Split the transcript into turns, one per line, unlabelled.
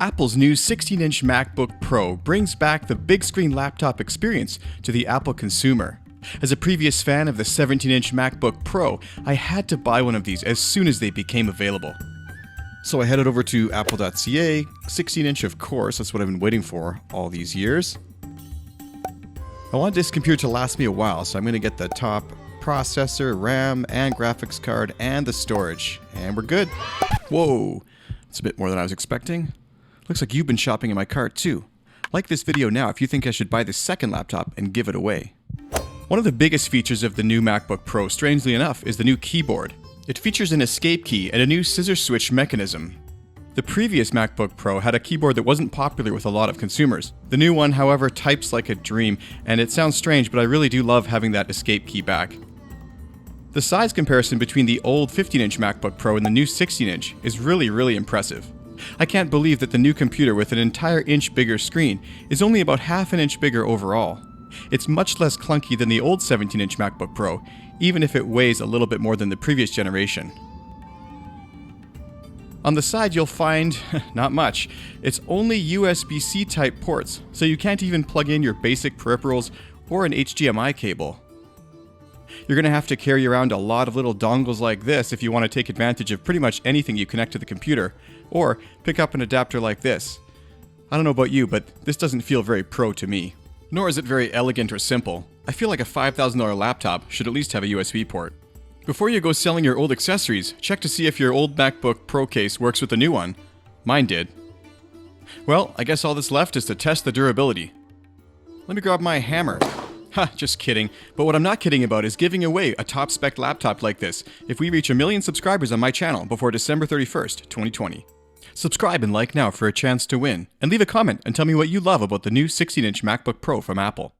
Apple's new 16-inch MacBook Pro brings back the big screen laptop experience to the Apple consumer. As a previous fan of the 17-inch MacBook Pro, I had to buy one of these as soon as they became available. So I headed over to apple.ca, 16-inch of course, that's what I've been waiting for all these years. I want this computer to last me a while, so I'm going to get the top processor, RAM, and graphics card, and the storage. And we're good. Whoa, it's a bit more than I was expecting. Looks like you've been shopping in my cart too. Like this video now if you think I should buy the second laptop and give it away. One of the biggest features of the new MacBook Pro, strangely enough, is the new keyboard. It features an escape key and a new scissor switch mechanism. The previous MacBook Pro had a keyboard that wasn't popular with a lot of consumers. The new one, however, types like a dream, and it sounds strange, but I really do love having that escape key back. The size comparison between the old 15-inch MacBook Pro and the new 16-inch is really impressive. I can't believe that the new computer with an entire inch bigger screen is only about half an inch bigger overall. It's much less clunky than the old 17-inch MacBook Pro, even if it weighs a little bit more than the previous generation. On the side you'll find, not much. It's only USB-C type ports, so you can't even plug in your basic peripherals or an HDMI cable. You're going to have to carry around a lot of little dongles like this if you want to take advantage of pretty much anything you connect to the computer, or pick up an adapter like this. I don't know about you, but this doesn't feel very pro to me. Nor is it very elegant or simple. I feel like a $5,000 laptop should at least have a USB port. Before you go selling your old accessories, check to see if your old MacBook Pro case works with the new one. Mine did. Well, I guess all that's left is to test the durability. Let me grab my hammer. Ha, just kidding. But what I'm not kidding about is giving away a top-spec laptop like this if we reach 1 million subscribers on my channel before December 31st, 2020. Subscribe and like now for a chance to win, and leave a comment and tell me what you love about the new 16-inch MacBook Pro from Apple.